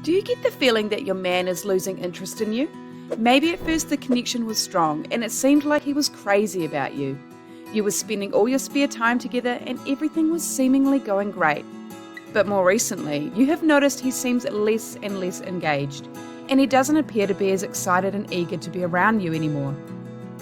Do you get the feeling that your man is losing interest in you? Maybe at first the connection was strong and it seemed like he was crazy about you. You were spending all your spare time together and everything was seemingly going great. But more recently, you have noticed he seems less and less engaged, and he doesn't appear to be as excited and eager to be around you anymore.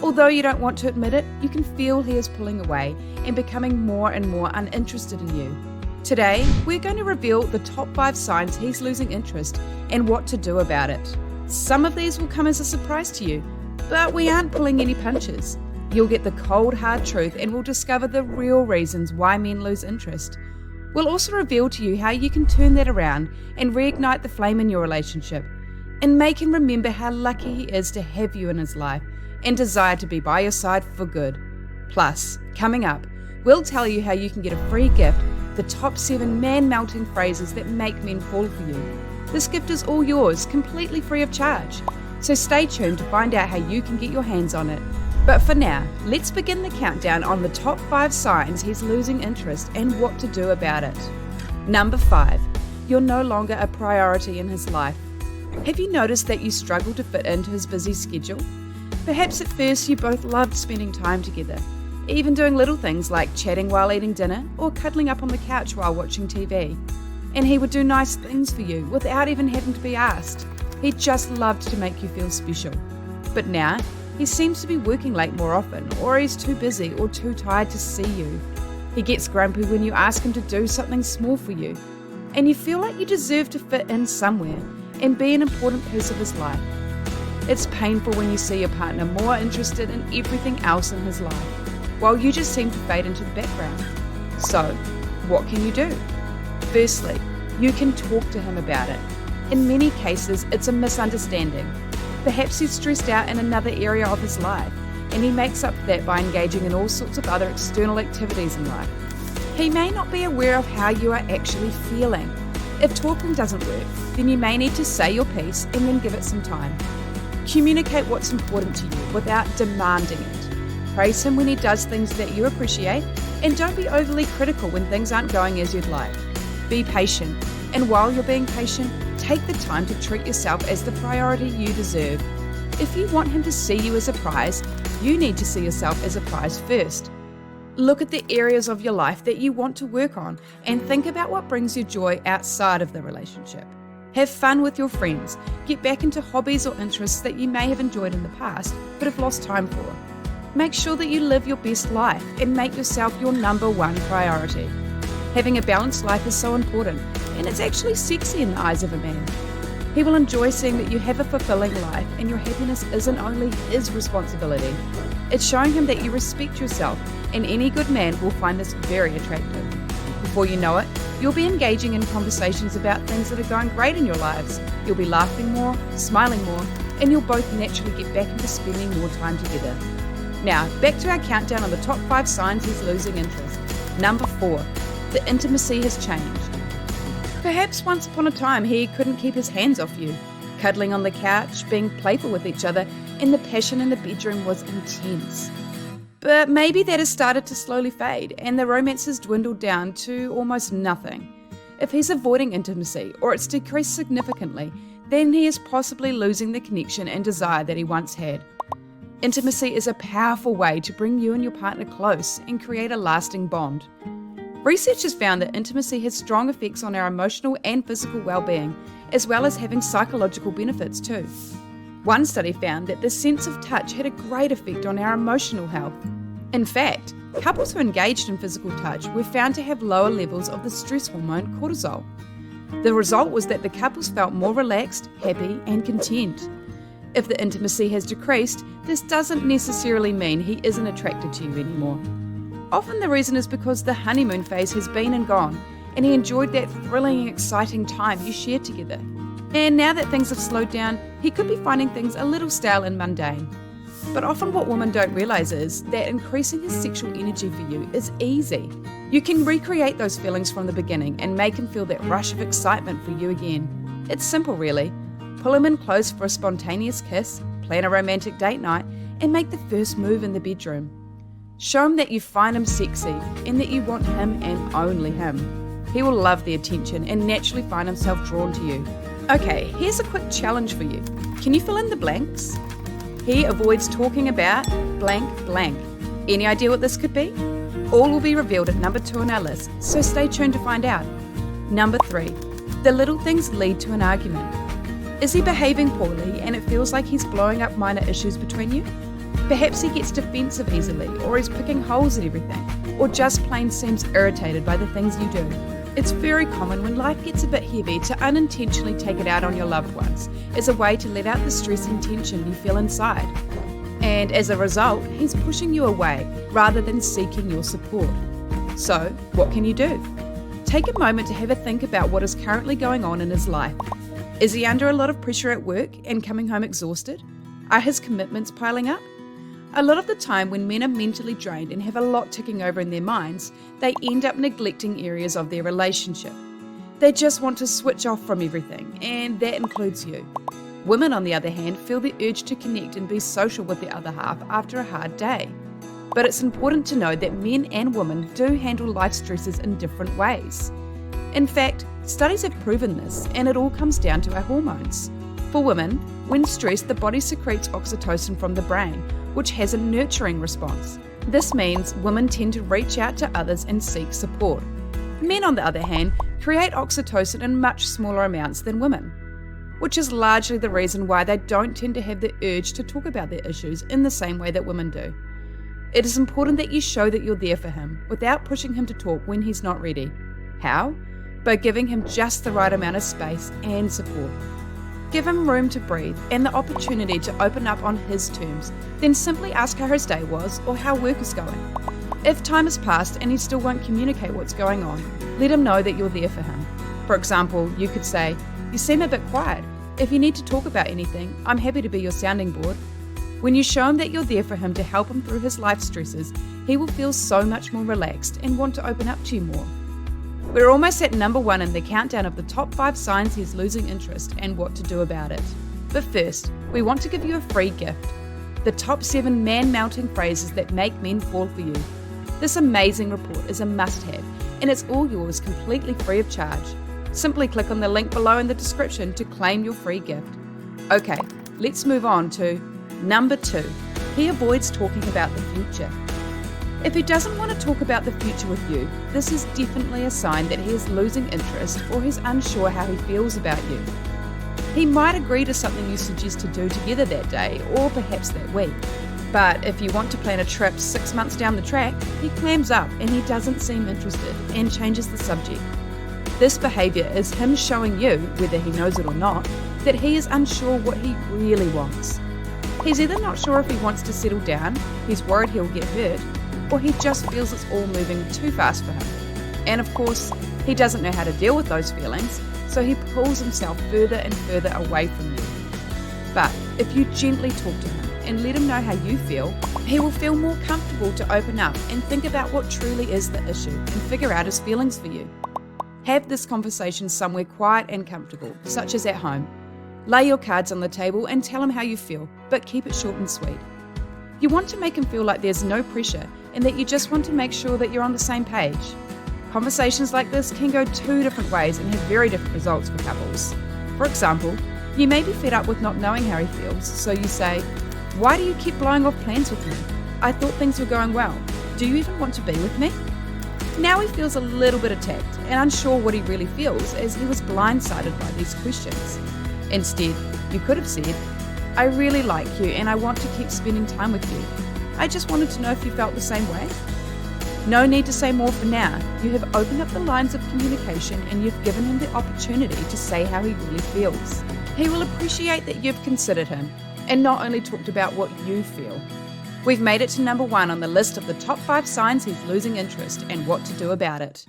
Although you don't want to admit it, you can feel he is pulling away and becoming more and more uninterested in you. Today, we're going to reveal the top 5 signs he's losing interest and what to do about it. Some of these will come as a surprise to you, but we aren't pulling any punches. You'll get the cold, hard truth and we'll discover the real reasons why men lose interest. We'll also reveal to you how you can turn that around and reignite the flame in your relationship and make him remember how lucky he is to have you in his life and desire to be by your side for good. Plus, coming up, we'll tell you how you can get a free gift, the top 7 man-melting phrases that make men fall for you. This gift is all yours, completely free of charge. So stay tuned to find out how you can get your hands on it. But for now, let's begin the countdown on the top 5 signs he's losing interest and what to do about it. Number 5, you're no longer a priority in his life. Have you noticed that you struggle to fit into his busy schedule? Perhaps at first you both loved spending time together, even doing little things like chatting while eating dinner or cuddling up on the couch while watching TV. And he would do nice things for you without even having to be asked. He just loved to make you feel special. But now, he seems to be working late more often, or he's too busy or too tired to see you. He gets grumpy when you ask him to do something small for you, and you feel like you deserve to fit in somewhere and be an important piece of his life. It's painful when you see your partner more interested in everything else in his life, while you just seem to fade into the background. So, what can you do? Firstly, you can talk to him about it. In many cases, it's a misunderstanding. Perhaps he's stressed out in another area of his life, and he makes up for that by engaging in all sorts of other external activities in life. He may not be aware of how you are actually feeling. If talking doesn't work, then you may need to say your piece and then give it some time. Communicate what's important to you without demanding it. Praise him when he does things that you appreciate, and don't be overly critical when things aren't going as you'd like. Be patient, and while you're being patient, take the time to treat yourself as the priority you deserve. If you want him to see you as a prize, you need to see yourself as a prize first. Look at the areas of your life that you want to work on and think about what brings you joy outside of the relationship. Have fun with your friends. Get back into hobbies or interests that you may have enjoyed in the past but have lost time for. Make sure that you live your best life and make yourself your number 1 priority. Having a balanced life is so important, and it's actually sexy in the eyes of a man. He will enjoy seeing that you have a fulfilling life and your happiness isn't only his responsibility. It's showing him that you respect yourself, and any good man will find this very attractive. Before you know it, you'll be engaging in conversations about things that are going great in your lives. You'll be laughing more, smiling more, and you'll both naturally get back into spending more time together. Now, back to our countdown on the top 5 signs he's losing interest. Number 4. The intimacy has changed. Perhaps once upon a time he couldn't keep his hands off you. Cuddling on the couch, being playful with each other, and the passion in the bedroom was intense. But maybe that has started to slowly fade, and the romance has dwindled down to almost nothing. If he's avoiding intimacy, or it's decreased significantly, then he is possibly losing the connection and desire that he once had. Intimacy is a powerful way to bring you and your partner close and create a lasting bond. Research has found that intimacy has strong effects on our emotional and physical well-being, as well as having psychological benefits too. One study found that the sense of touch had a great effect on our emotional health. In fact, couples who engaged in physical touch were found to have lower levels of the stress hormone cortisol. The result was that the couples felt more relaxed, happy, and content. If the intimacy has decreased, this doesn't necessarily mean he isn't attracted to you anymore. Often the reason is because the honeymoon phase has been and gone, and he enjoyed that thrilling and exciting time you shared together. And now that things have slowed down, he could be finding things a little stale and mundane. But often what women don't realise is that increasing his sexual energy for you is easy. You can recreate those feelings from the beginning and make him feel that rush of excitement for you again. It's simple really. Pull him in close for a spontaneous kiss, plan a romantic date night, and make the first move in the bedroom. Show him that you find him sexy and that you want him and only him. He will love the attention and naturally find himself drawn to you. Okay, here's a quick challenge for you. Can you fill in the blanks? He avoids talking about blank blank. Any idea what this could be? All will be revealed at number 2 on our list, so stay tuned to find out. Number 3, the little things lead to an argument. Is he behaving poorly and it feels like he's blowing up minor issues between you? Perhaps he gets defensive easily, or he's picking holes at everything, or just plain seems irritated by the things you do. It's very common when life gets a bit heavy to unintentionally take it out on your loved ones as a way to let out the stress and tension you feel inside. And as a result, he's pushing you away rather than seeking your support. So, what can you do? Take a moment to have a think about what is currently going on in his life. Is he under a lot of pressure at work and coming home exhausted? Are his commitments piling up? A lot of the time when men are mentally drained and have a lot ticking over in their minds, they end up neglecting areas of their relationship. They just want to switch off from everything, and that includes you. Women, on the other hand, feel the urge to connect and be social with their other half after a hard day. But it's important to know that men and women do handle life stresses in different ways. In fact, studies have proven this, and it all comes down to our hormones. For women, when stressed, the body secretes oxytocin from the brain, which has a nurturing response. This means women tend to reach out to others and seek support. Men, on the other hand, create oxytocin in much smaller amounts than women, which is largely the reason why they don't tend to have the urge to talk about their issues in the same way that women do. It is important that you show that you're there for him without pushing him to talk when he's not ready. How? By giving him just the right amount of space and support. Give him room to breathe and the opportunity to open up on his terms, then simply ask how his day was or how work is going. If time has passed and he still won't communicate what's going on, let him know that you're there for him. For example, you could say, "You seem a bit quiet. If you need to talk about anything, I'm happy to be your sounding board." When you show him that you're there for him to help him through his life stresses, he will feel so much more relaxed and want to open up to you more. We're almost at number 1 in the countdown of the top 5 signs he's losing interest and what to do about it. But first, we want to give you a free gift. The top 7 man-melting phrases that make men fall for you. This amazing report is a must-have, and it's all yours completely free of charge. Simply click on the link below in the description to claim your free gift. Okay, let's move on to number 2. He avoids talking about the future. If he doesn't want to talk about the future with you, this is definitely a sign that he is losing interest or he's unsure how he feels about you. He might agree to something you suggest to do together that day or perhaps that week. But if you want to plan a trip 6 months down the track, he clams up and he doesn't seem interested and changes the subject. This behaviour is him showing you, whether he knows it or not, that he is unsure what he really wants. He's either not sure if he wants to settle down, he's worried he'll get hurt, or he just feels it's all moving too fast for him. And of course, he doesn't know how to deal with those feelings, so he pulls himself further and further away from you. But if you gently talk to him and let him know how you feel, he will feel more comfortable to open up and think about what truly is the issue and figure out his feelings for you. Have this conversation somewhere quiet and comfortable, such as at home. Lay your cards on the table and tell him how you feel, but keep it short and sweet. You want to make him feel like there's no pressure and that you just want to make sure that you're on the same page. Conversations like this can go 2 different ways and have very different results for couples. For example, you may be fed up with not knowing how he feels, so you say, "Why do you keep blowing off plans with me? I thought things were going well. Do you even want to be with me?" Now he feels a little bit attacked and unsure what he really feels as he was blindsided by these questions. Instead, you could have said, "I really like you and I want to keep spending time with you. I just wanted to know if you felt the same way." No need to say more for now. You have opened up the lines of communication and you've given him the opportunity to say how he really feels. He will appreciate that you've considered him and not only talked about what you feel. We've made it to number 1 on the list of the top 5 signs he's losing interest and what to do about it.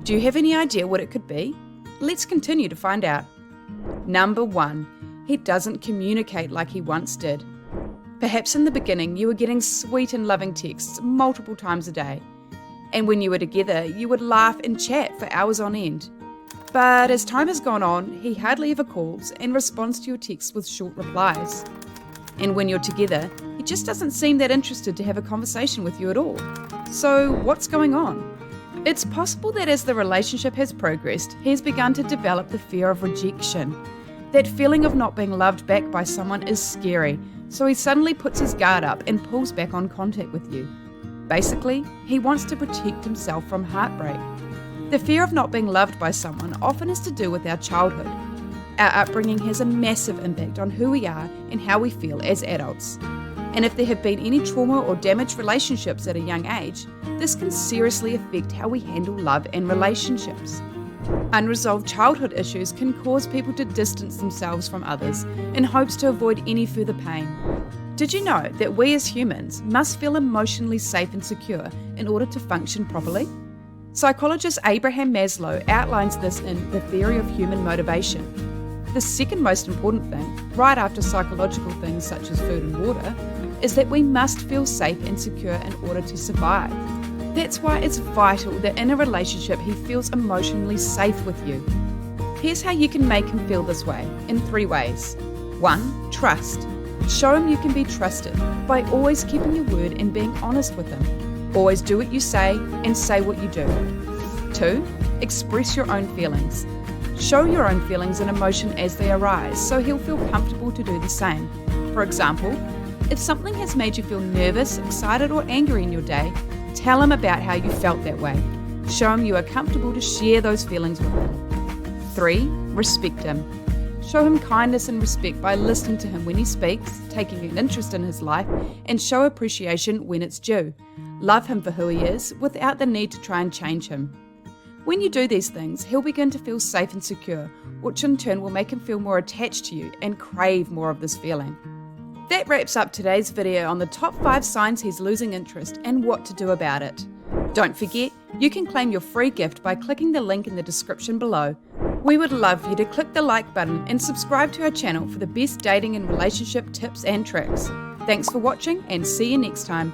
Do you have any idea what it could be? Let's continue to find out. Number 1. He doesn't communicate like he once did. Perhaps in the beginning you were getting sweet and loving texts multiple times a day. And when you were together, you would laugh and chat for hours on end. But as time has gone on, he hardly ever calls and responds to your texts with short replies. And when you're together, he just doesn't seem that interested to have a conversation with you at all. So what's going on? It's possible that as the relationship has progressed, he's begun to develop the fear of rejection. That feeling of not being loved back by someone is scary, so he suddenly puts his guard up and pulls back on contact with you. Basically, he wants to protect himself from heartbreak. The fear of not being loved by someone often has to do with our childhood. Our upbringing has a massive impact on who we are and how we feel as adults. And if there have been any trauma or damaged relationships at a young age, this can seriously affect how we handle love and relationships. Unresolved childhood issues can cause people to distance themselves from others in hopes to avoid any further pain. Did you know that we as humans must feel emotionally safe and secure in order to function properly? Psychologist Abraham Maslow outlines this in The Theory of Human Motivation. The second most important thing, right after psychological things such as food and water, is that we must feel safe and secure in order to survive. That's why it's vital that in a relationship he feels emotionally safe with you. Here's how you can make him feel this way, in 3 ways. 1. Trust. Show him you can be trusted by always keeping your word and being honest with him. Always do what you say and say what you do. 2. Express your own feelings. Show your own feelings and emotion as they arise so he'll feel comfortable to do the same. For example, if something has made you feel nervous, excited or angry in your day, tell him about how you felt that way. Show him you are comfortable to share those feelings with him. 3. Respect him. Show him kindness and respect by listening to him when he speaks, taking an interest in his life, and show appreciation when it's due. Love him for who he is without the need to try and change him. When you do these things, he'll begin to feel safe and secure, which in turn will make him feel more attached to you and crave more of this feeling. That wraps up today's video on the top 5 signs he's losing interest and what to do about it. Don't forget, you can claim your free gift by clicking the link in the description below. We would love for you to click the like button and subscribe to our channel for the best dating and relationship tips and tricks. Thanks for watching and see you next time.